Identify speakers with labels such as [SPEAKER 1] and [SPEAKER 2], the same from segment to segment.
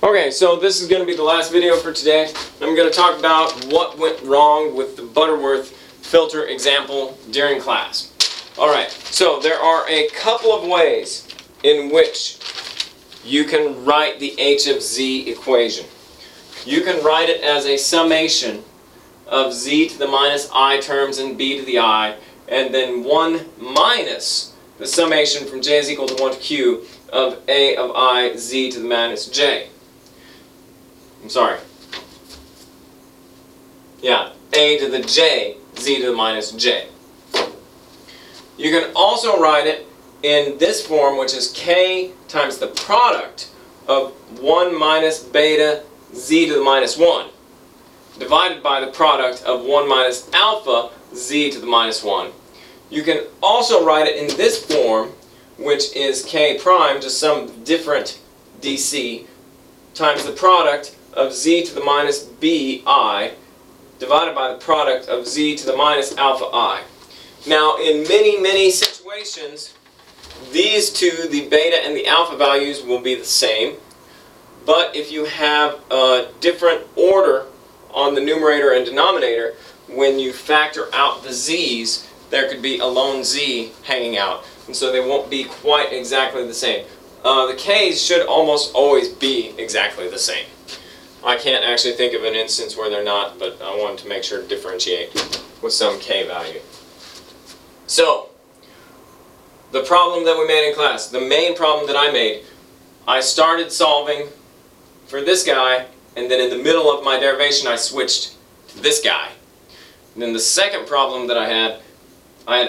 [SPEAKER 1] Okay, so this is going to be the last video for today. I'm going to talk about what went wrong with the Butterworth filter example during class. Alright, so there are a couple of ways in which you can write the h of z equation. You can write it as a summation of z to the minus I terms and b to the I, and then 1 minus the summation from j is equal to 1 to q of a of I z to the minus j. I'm sorry. Yeah, a to the j, z to the minus j. You can also write it in this form, which is k times the product of 1 minus beta z to the minus 1, divided by the product of 1 minus alpha z to the minus 1. You can also write it in this form, which is k prime, just some different dc, times the product of z to the minus bi, divided by the product of z to the minus alpha I. Now, in many situations, these two, the beta and the alpha values, will be the same. But if you have a different order on the numerator and denominator, when you factor out the z's, there could be a lone z hanging out. And so they won't be quite exactly the same. The k's should almost always be exactly the same. I can't actually think of an instance where they're not, but I wanted to make sure to differentiate with some k value. So, the problem that we made in class, the main problem that I made, I started solving for this guy, and then in the middle of my derivation I switched to this guy. And then the second problem that I had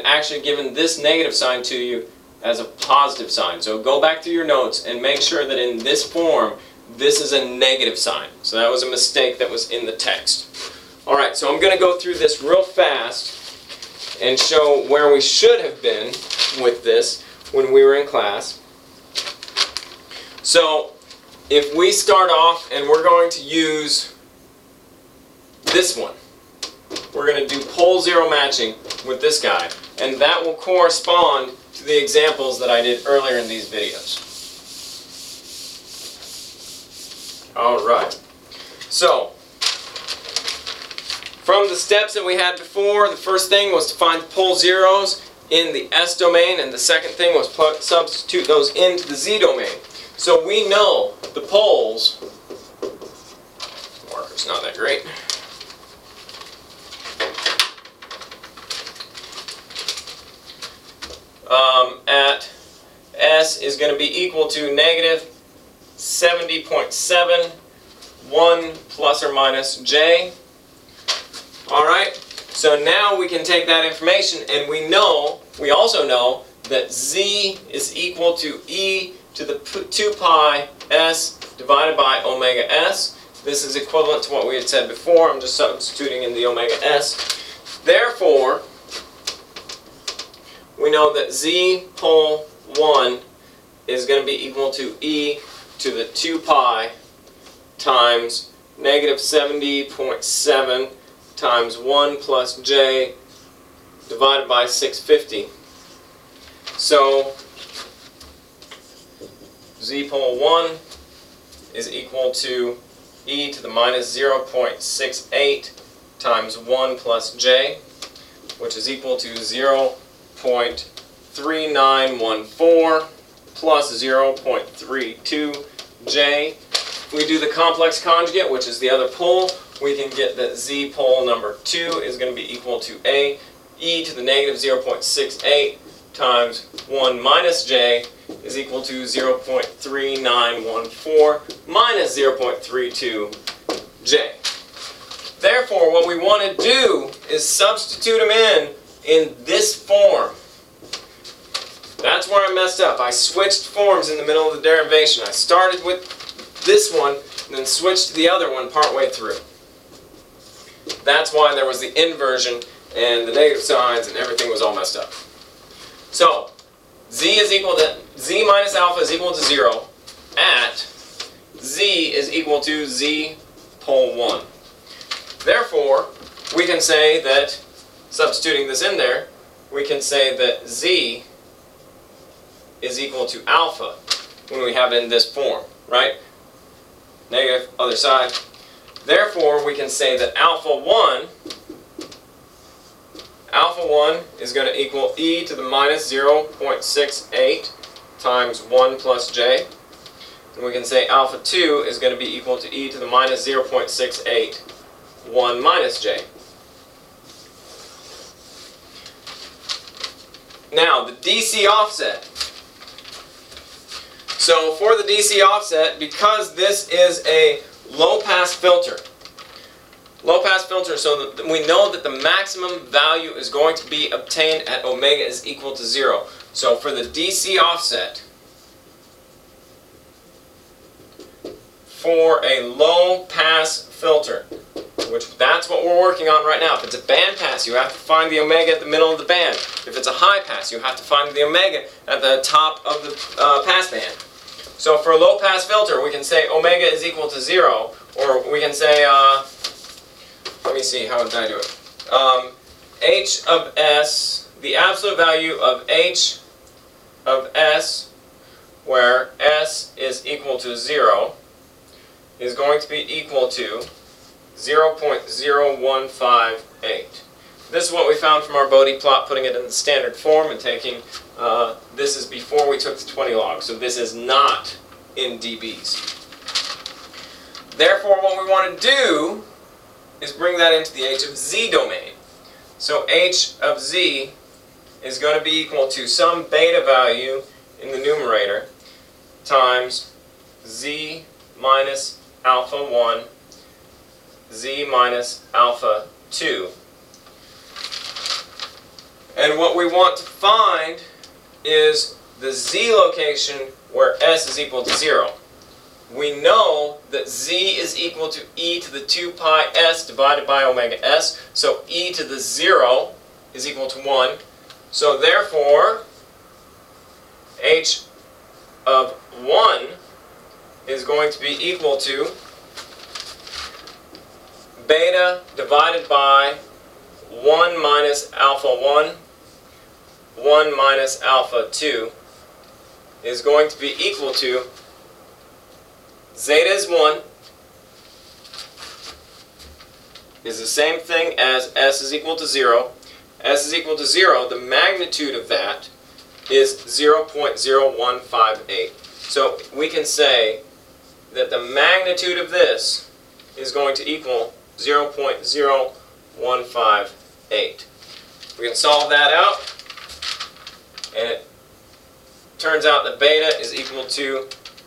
[SPEAKER 1] actually given this negative sign to you as a positive sign. So go back to your notes and make sure that in this form, this is a negative sign. So that was a mistake that was in the text. Alright, so I'm going to go through this real fast and show where we should have been with this when we were in class. So, if we start off and we're going to use this one, we're going to do pole zero matching with this guy, and that will correspond to the examples that I did earlier in these videos. Alright, so from the steps that we had before, the first thing was to find the pole zeros in the S domain, and the second thing was substitute those into the Z domain. So we know the poles, marker's not that great, at S is going to be equal to negative 70.7, 1 plus or minus J. Alright, so now we can take that information and we also know that Z is equal to E to the 2 pi S divided by omega S. This is equivalent to what we had said before. I'm just substituting in the omega S. Therefore, we know that Z pole 1 is going to be equal to E to the 2 pi times negative 70.7 times 1 plus J divided by 650. So Z pole 1 is equal to E to the minus 0.68 times 1 plus J, which is equal to 0.3914 plus 0.32 J. If we do the complex conjugate, which is the other pole, we can get that Z pole number 2 is going to be equal to A, E to the negative 0.68 times 1 minus J is equal to 0.3914 minus 0.32 J. Therefore, what we want to do is substitute them in this form. That's where I messed up. I switched forms in the middle of the derivation. I started with this one and then switched to the other one partway through. That's why there was the inversion and the negative signs and everything was all messed up. So, Z minus alpha is equal to 0 at Z is equal to Z pole 1. Therefore, we can say that, substituting this in there, we can say that Z is equal to alpha when we have it in this form, right? negative other side. Therefore, we can say that alpha 1 is going to equal e to the minus 0.68 times 1 plus j. And we can say alpha 2 is going to be equal to e to the minus 0.68, 1 minus j. Now, the DC offset. So for the DC offset, because this is a low-pass filter, so that we know that the maximum value is going to be obtained at omega is equal to 0. So for the DC offset, for a low-pass filter, which that's what we're working on right now. If it's a band pass, you have to find the omega at the middle of the band. If it's a high pass, you have to find the omega at the top of the pass band. So for a low-pass filter, we can say omega is equal to 0, or we can say, let me see, how did I do it? H of S, the absolute value of H of S, where S is equal to 0, is going to be equal to 0.0158. This is what we found from our Bode plot, putting it in the standard form and taking, this is before we took the 20 log, so this is not in dBs. Therefore, what we want to do is bring that into the H of Z domain. So H of Z is going to be equal to some beta value in the numerator times Z minus alpha 1, Z minus alpha 2. And what we want to find is the Z location where S is equal to 0. We know that Z is equal to e to the 2 pi s divided by omega s, so e to the 0 is equal to 1. So therefore, H of 1 is going to be equal to beta divided by 1 minus alpha 1, 1 minus alpha 2 is going to be equal to zeta is 1 is the same thing as S is equal to 0. S is equal to 0, the magnitude of that is 0.0158. So we can say that the magnitude of this is going to equal 0.0158. We can solve that out, and it turns out that beta is equal to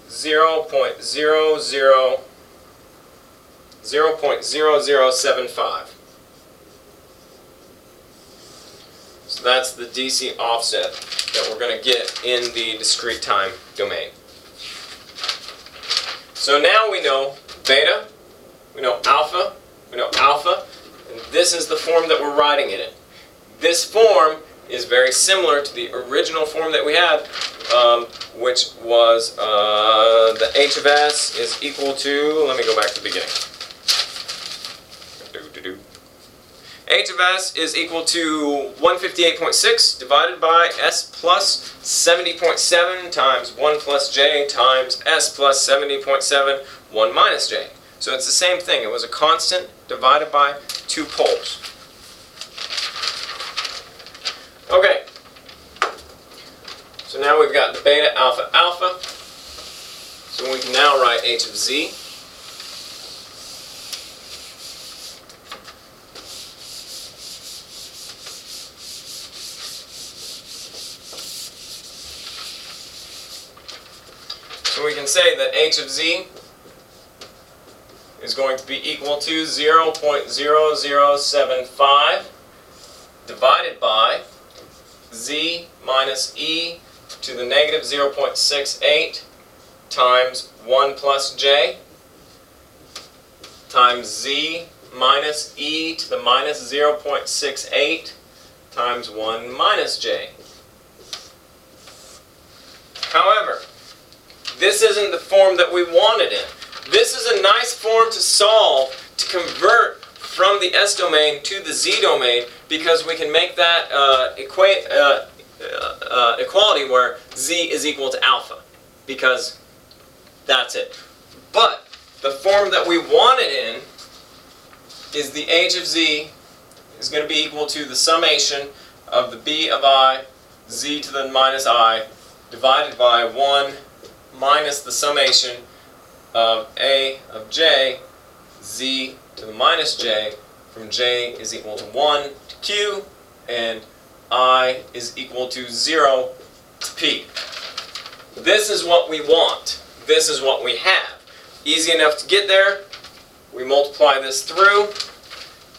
[SPEAKER 1] 0.0075. So that's the DC offset that we're going to get in the discrete time domain. So now we know beta, we know alpha, and this is the form that we're writing it in. This form is very similar to the original form that we had, which was the H of S is equal to, let me go back to the beginning. H of S is equal to 158.6 divided by S plus 70.7 times 1 plus J times S plus 70.7, 1 minus J. So it's the same thing. It was a constant divided by 2 poles. Okay. So now we've got the beta, alpha, alpha. So we can now write H of Z. So we can say that H of Z is going to be equal to 0.0075 divided by Z minus E to the negative 0.68 times 1 plus J times Z minus E to the minus 0.68 times 1 minus J. However, this isn't the form that we wanted in. This is a nice form to solve, to convert from the S domain to the Z domain, because we can make that equality where Z is equal to alpha, because that's it. But the form that we want it in is the h of z is going to be equal to the summation of the b of I, z to the minus I, divided by 1 minus the summation of a of j, z to the minus j, from j is equal to 1 to q, and I is equal to 0 to p. This is what we want. This is what we have. Easy enough to get there. We multiply this through.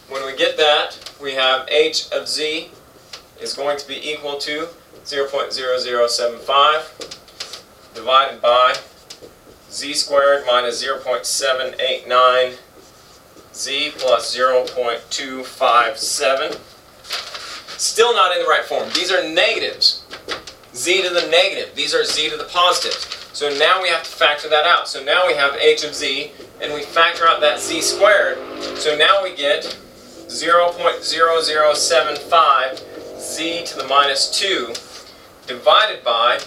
[SPEAKER 1] When we get that, we have h of z is going to be equal to 0.0075 divided by z squared minus 0.789 z plus 0.257. Still not in the right form. These are negatives. Z to the negative. These are z to the positive. So now we have to factor that out. So now we have h of z, and we factor out that z squared. So now we get 0.0075 z to the minus 2 divided by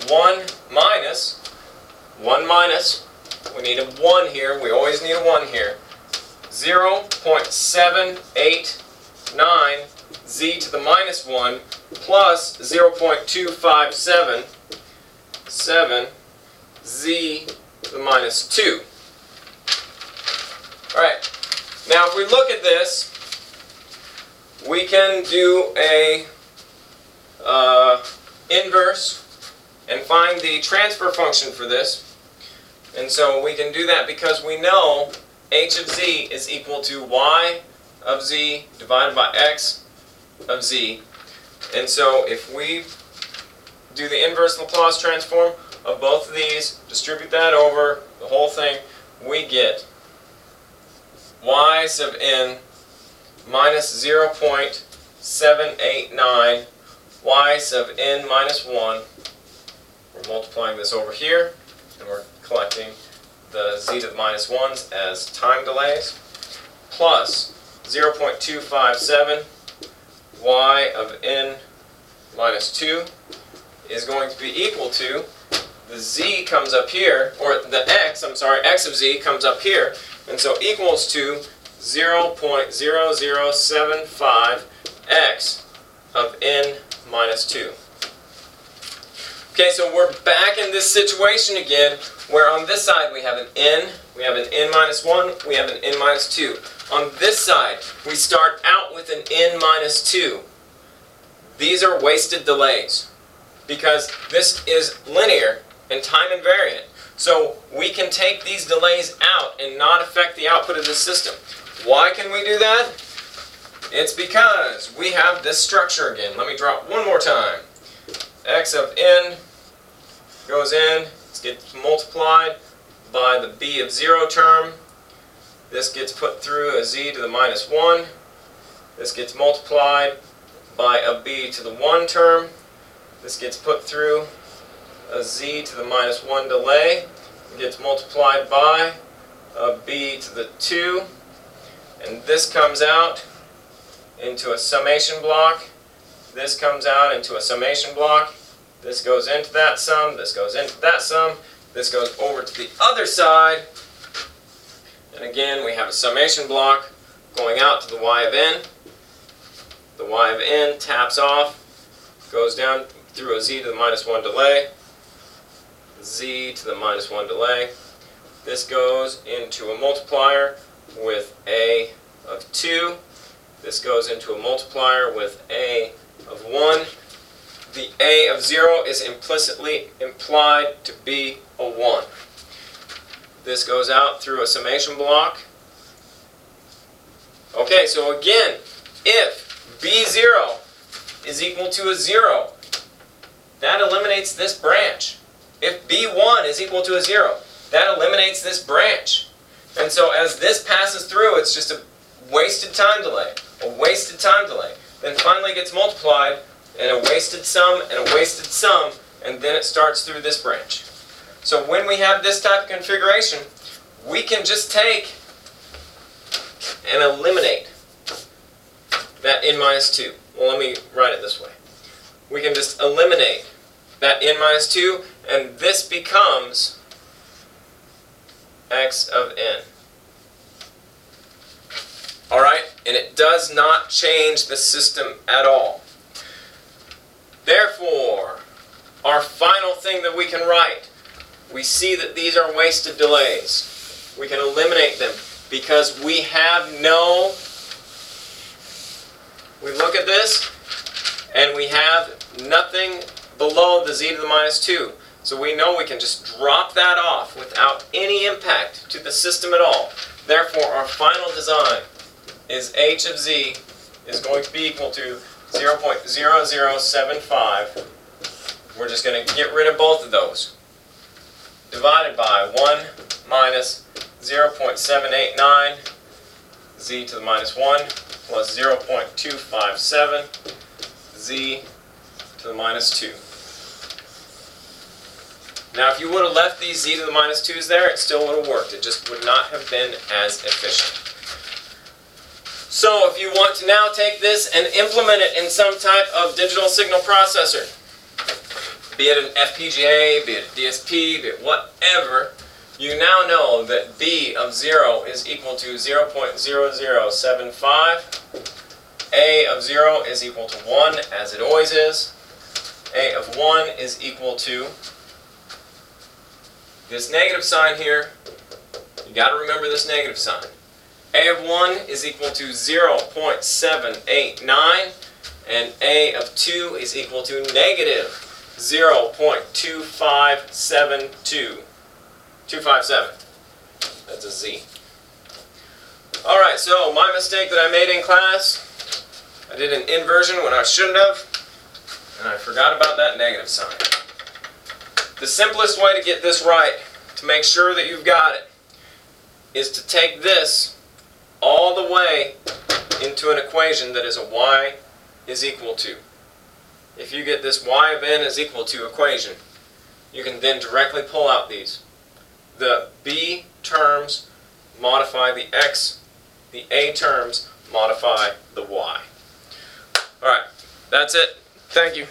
[SPEAKER 1] 1 minus, we need a 1 here, we always need a 1 here, 0.789 z to the minus 1 plus 0.257 z to the minus 2. Alright, now if we look at this, we can do a inverse and find the transfer function for this. And so we can do that because we know h of z is equal to y of z divided by x of z. And so if we do the inverse Laplace transform of both of these, distribute that over the whole thing, we get y sub n minus 0.789 y sub n minus 1. We're multiplying this over here, and we're collecting the z to the minus 1s as time delays, plus 0.257 y of n minus 2 is going to be equal to the z comes up here, or the x of z comes up here, and so equals to 0.0075 x of n minus 2. Okay, so we're back in this situation again, where on this side we have an n minus 1, we have an n minus 2. On this side, we start out with an n minus 2. These are wasted delays, because this is linear and time invariant. So we can take these delays out and not affect the output of the system. Why can we do that? It's because we have this structure again. Let me draw it one more time. X of n goes in, it gets multiplied by the b of 0 term. This gets put through a z to the minus 1. This gets multiplied by a b to the 1 term. This gets put through a z to the minus 1 delay. It gets multiplied by a b to the 2. And this comes out into a summation block. This comes out into a summation block. This goes into that sum. This goes into that sum. This goes over to the other side. And again, we have a summation block going out to the y of n. The y of n taps off, goes down through a z to the minus 1 delay, z to the minus 1 delay. This goes into a multiplier with a of 2. This goes into a multiplier with a of 1. The a of 0 is implicitly implied to be a 1. This goes out through a summation block. Okay, so again, if b0 is equal to a 0, that eliminates this branch. If b1 is equal to a 0, that eliminates this branch. And so as this passes through, it's just a wasted time delay, then finally gets multiplied, and a wasted sum, and a wasted sum, and then it starts through this branch. So when we have this type of configuration, we can just take and eliminate that n minus 2. Well, let me write it this way. We can just eliminate that n minus 2, and this becomes x of n. Alright, and it does not change the system at all. Therefore, our final thing that we can write, we see that these are wasted delays. We can eliminate them because we have no, we look at this and we have nothing below the z to the minus 2. So we know we can just drop that off without any impact to the system at all. Therefore, our final design is h of z is going to be equal to 0.0075. We're just going to get rid of both of those. Divided by 1 minus 0.789 z to the minus 1 plus 0.257 z to the minus 2. Now if you would have left these z to the minus 2's there, it still would have worked. It just would not have been as efficient. So if you want to now take this and implement it in some type of digital signal processor, be it an FPGA, be it a DSP, be it whatever, you now know that B of 0 is equal to 0.0075, A of 0 is equal to 1, as it always is, A of 1 is equal to this negative sign here. You got to remember this negative sign. A of 1 is equal to 0.789, and A of 2 is equal to negative 257. That's a z. Alright, so my mistake that I made in class, I did an inversion when I shouldn't have, and I forgot about that negative sign. The simplest way to get this right, to make sure that you've got it, is to take this all the way into an equation that is a y is equal to. If you get this y of n is equal to equation, you can then directly pull out these. The b terms modify the x, the a terms modify the y. Alright, that's it. Thank you.